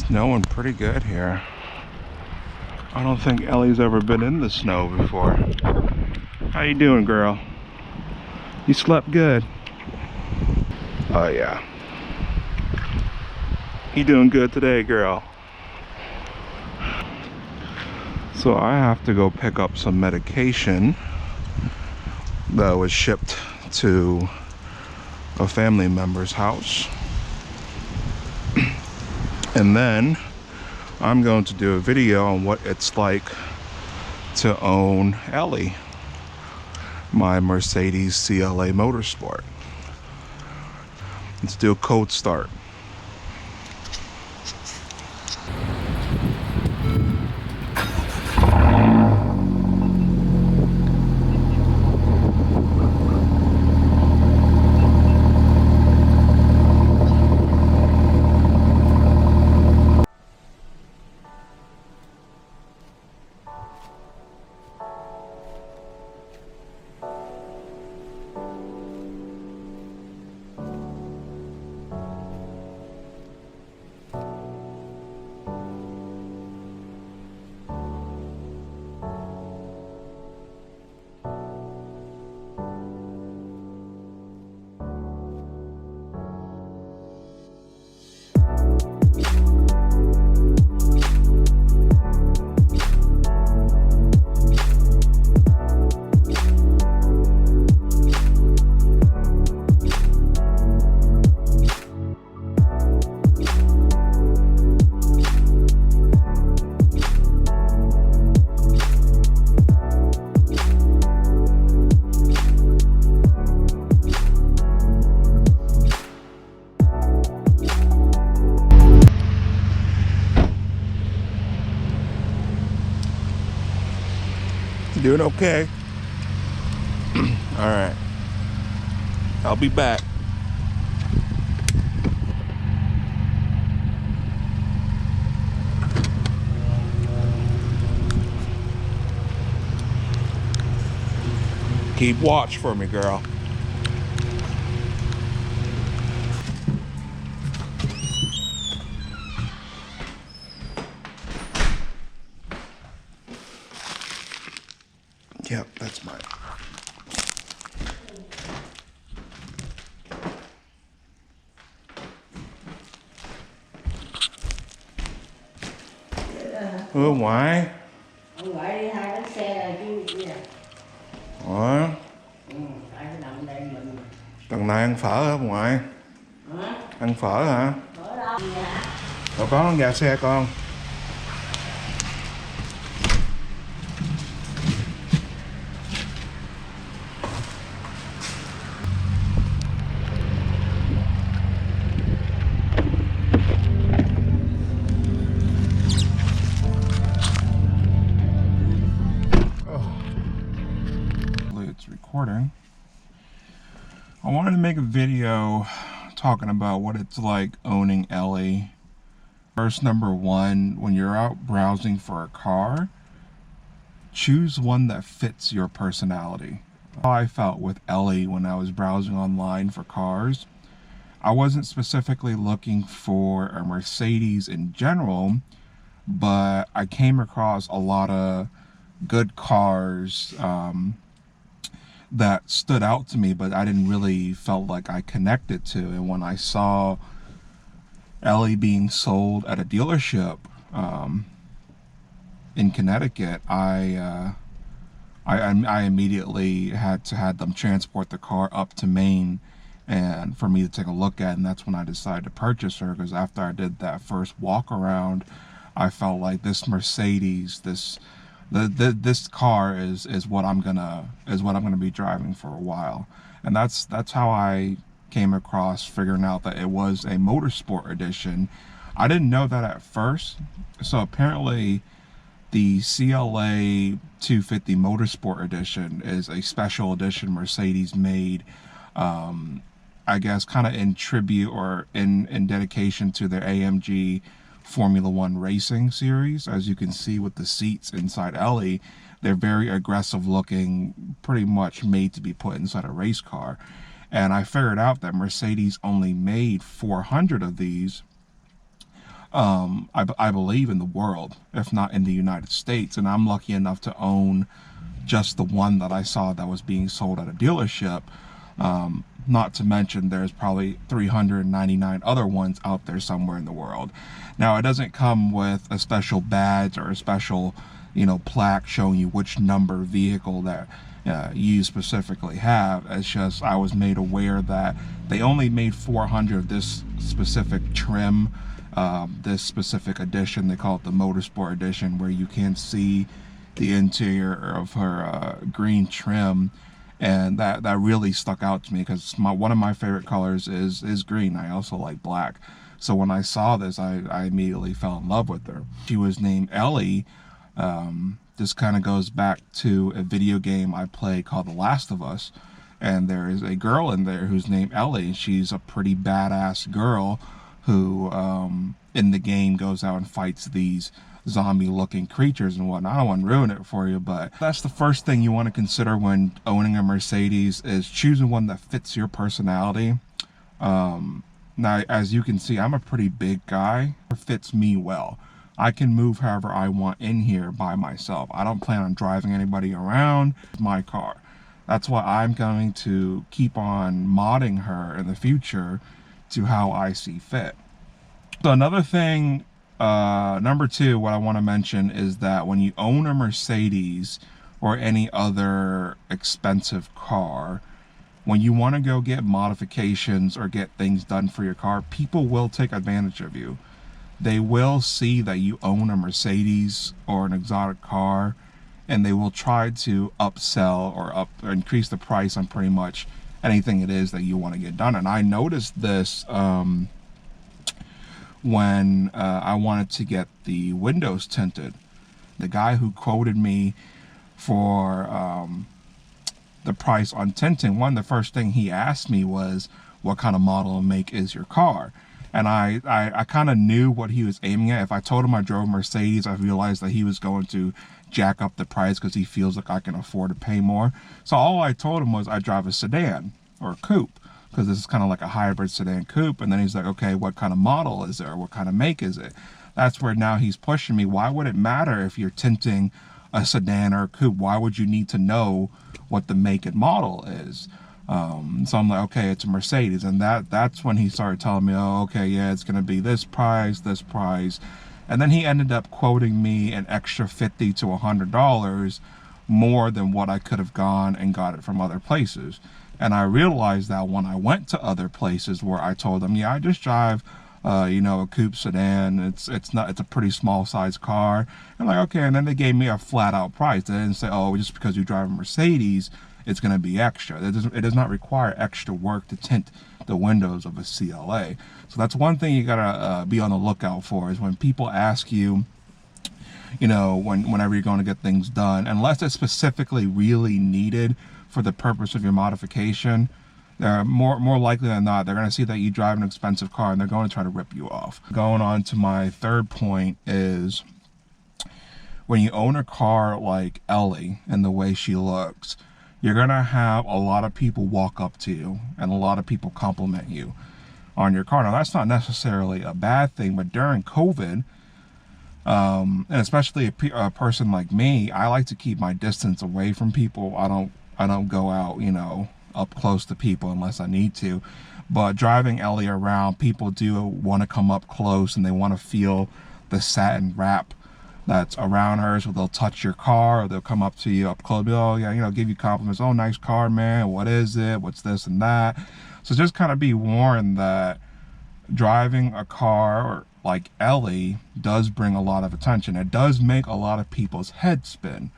snowing pretty good here. I don't think Ellie's ever been in the snow before. How you doing, girl? You slept good? Oh yeah. You doing good today, girl? So I have to go pick up some medication that was shipped to a family member's house. And then I'm going to do a video on what it's like to own Ellie, my Mercedes CLA Motorsport. Let's do a cold start. Doing okay. All right, I'll be back. Keep watch for me, girl. Yep, that's mine. Why? Ngoại đi hai cái xe là chứ gì à? Ủa? Tại cái nằm đây mình. Tuần này ăn phở hả ngoại? Hả? Ăn phở hả? Ở đâu? Cậu có con gà xe con? It's recording. I wanted to make a video talking about what it's like owning Ellie. First, number one, when you're out browsing for a car, choose one that fits your personality. How I felt with Ellie when I was browsing online for cars. I wasn't specifically looking for a Mercedes in general, but I came across a lot of good cars that stood out to me, but I didn't really felt like I connected to. And when I saw Ellie being sold at a dealership in Connecticut, I immediately had them transport the car up to Maine and for me to take a look at, and that's when I decided to purchase her, because after I did that first walk around, I felt like this Mercedes, this car is what I'm gonna be driving for a while. And that's how I came across figuring out that it was a Motorsport edition. I didn't know that at first. So apparently the CLA 250 Motorsport edition is a special edition Mercedes made, I guess kind of in tribute or in dedication to their AMG Formula One racing series. As you can see with the seats inside Ellie, they're very aggressive looking, pretty much made to be put inside a race car. And I figured out that Mercedes only made 400 of these I believe, in the world, if not in the United States. And I'm lucky enough to own just the one that I saw that was being sold at a dealership. Not to mention there's probably 399 other ones out there somewhere in the world. Now, it doesn't come with a special badge or a special, plaque showing you which number vehicle that you specifically have. It's just I was made aware that they only made 400 of this specific trim, this specific edition. They call it the Motorsport edition, where you can see the interior of her green trim, and that really stuck out to me because one of my favorite colors is green. I also like black. So when I saw this, I immediately fell in love with her. She was named Ellie. This kind of goes back to a video game I play called The Last of Us, and there is a girl in there who's named Ellie. She's a pretty badass girl who in the game goes out and fights these zombie looking creatures and whatnot. I don't want to ruin it for you, but that's the first thing you want to consider when owning a Mercedes, is choosing one that fits your personality. Now, as you can see, I'm a pretty big guy. It fits me well. I can move however I want in here by myself. I don't plan on driving anybody around. It's my car. That's why I'm going to keep on modding her in the future to how I see fit. So another thing, number two, what I want to mention is that when you own a Mercedes or any other expensive car, when you want to go get modifications or get things done for your car, people will take advantage of you. They will see that you own a Mercedes or an exotic car, and they will try to upsell or increase the price on pretty much anything it is that you want to get done. And I noticed this when I wanted to get the windows tinted. The guy who quoted me for the price on tinting, the first thing he asked me was, what kind of model and make is your car? And I kind of knew what he was aiming at. If I told him I drove a Mercedes, I realized that he was going to jack up the price because he feels like I can afford to pay more. So all I told him was I drive a sedan or a coupe, because this is kind of like a hybrid sedan coupe. And then he's like, okay, what kind of model is there? What kind of make is it? That's where now he's pushing me. Why would it matter if you're tinting a sedan or a coupe? Why would you need to know what the make and model is? So I'm like, okay, it's a Mercedes. And that's when he started telling me, oh, okay, yeah, it's going to be this price. And then he ended up quoting me an extra $50 to $100 more than what I could have gone and got it from other places. And I realized that when I went to other places where I told them, yeah, I just drive, a coupe sedan. It's a pretty small size car. I'm like, okay. And then they gave me a flat out price. They didn't say, oh, just because you drive a Mercedes, it's going to be extra. It does not require extra work to tint the windows of a CLA. So that's one thing you gotta be on the lookout for, is when people ask you, whenever you're going to get things done, unless it's specifically really needed for the purpose of your modification, they're more likely than not, they're going to see that you drive an expensive car and they're going to try to rip you off. Going on to my third point is, when you own a car like Ellie and the way she looks, you're going to have a lot of people walk up to you and a lot of people compliment you on your car. Now, that's not necessarily a bad thing, but during COVID, and especially a person like me, I like to keep my distance away from people. I don't go out, up close to people unless I need to. But driving Ellie around, people do want to come up close and they want to feel the satin wrap that's around her. So they'll touch your car, or they'll come up to you up close, oh yeah, give you compliments. Oh, nice car, man. What is it? What's this and that? So just kind of be warned that driving a car like Ellie does bring a lot of attention. It does make a lot of people's heads spin.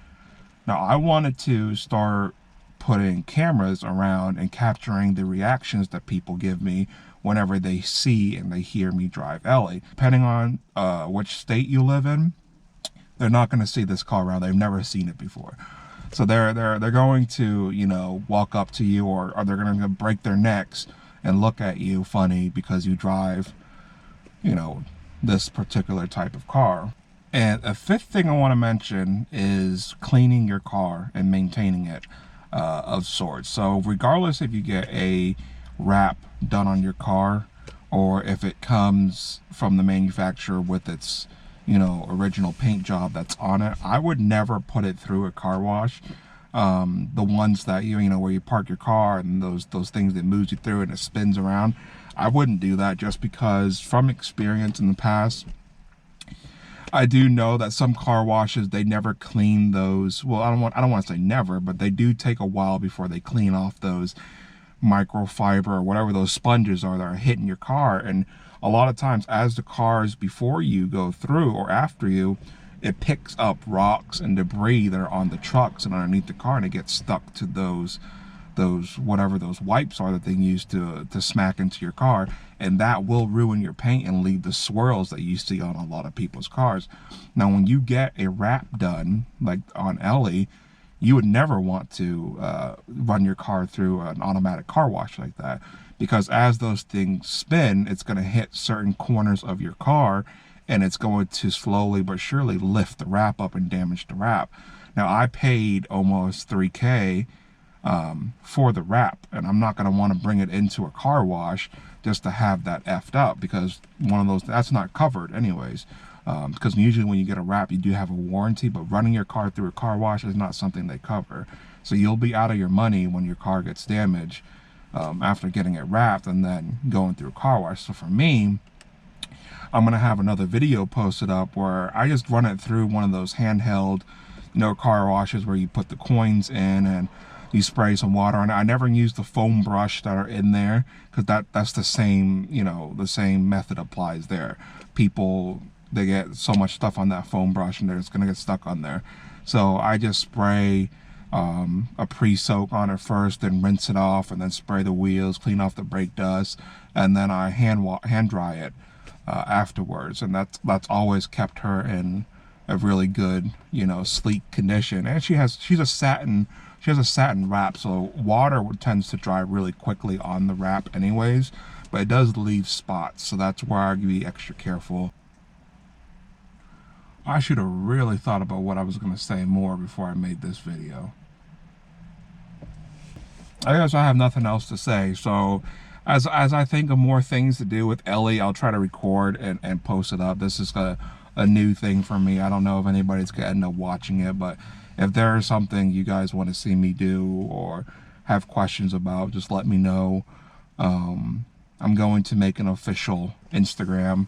Now, I wanted to start putting cameras around and capturing the reactions that people give me whenever they see and they hear me drive Ellie. Depending on which state you live in, they're not going to see this car around. They've never seen it before. So they're going to, walk up to you, or they're going to break their necks and look at you funny because you drive, this particular type of car. And a fifth thing I want to mention is cleaning your car and maintaining it of sorts. So regardless if you get a wrap done on your car or if it comes from the manufacturer with its, you know, original paint job that's on it, I would never put it through a car wash. The ones that you know, where you park your car and those things that moves you through and it spins around, I wouldn't do that, just because from experience in the past, I do know that some car washes, they never clean those. Well, I don't want to say never, but they do take a while before they clean off those microfiber or whatever those sponges are that are hitting your car. And a lot of times, as the cars before you go through or after you, it picks up rocks and debris that are on the trucks and underneath the car, and it gets stuck to those whatever those wipes are that they use to smack into your car, and that will ruin your paint and leave the swirls that you see on a lot of people's cars. Now, when you get a wrap done, like on Ellie, you would never want to run your car through an automatic car wash like that, because as those things spin, it's going to hit certain corners of your car, and it's going to slowly but surely lift the wrap up and damage the wrap. Now, I paid almost $3K for the wrap, and I'm not going to want to bring it into a car wash just to have that effed up, because one of those, that's not covered anyways. Because usually when you get a wrap, you do have a warranty, but running your car through a car wash is not something they cover. So you'll be out of your money when your car gets damaged after getting it wrapped and then going through a car wash. So for me, I'm going to have another video posted up where I just run it through one of those handheld, you know, car washes where you put the coins in and you spray some water on it. I never use the foam brush that are in there, because that's the same, you know, the same method applies there. People, they get so much stuff on that foam brush and it's going to get stuck on there. So I just spray a pre-soak on it first, then rinse it off, and then spray the wheels, clean off the brake dust, and then I hand dry it afterwards. And that's always kept her in a really good, you know, sleek condition. And she has a satin wrap, so water tends to dry really quickly on the wrap anyways, but it does leave spots, so that's where I be extra careful. I should have really thought about what I was going to say more before I made this video. I guess I have nothing else to say, so as I think of more things to do with Ellie, I'll try to record and post it up. This is a new thing for me. I don't know if anybody's going to end up watching it, but if there is something you guys want to see me do or have questions about, just let me know. I'm going to make an official Instagram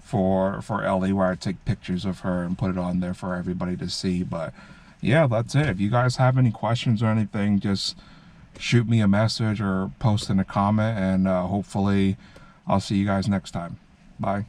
for Ellie where I take pictures of her and put it on there for everybody to see. But yeah, that's it. If you guys have any questions or anything, just shoot me a message or post in a comment, and hopefully I'll see you guys next time. Bye.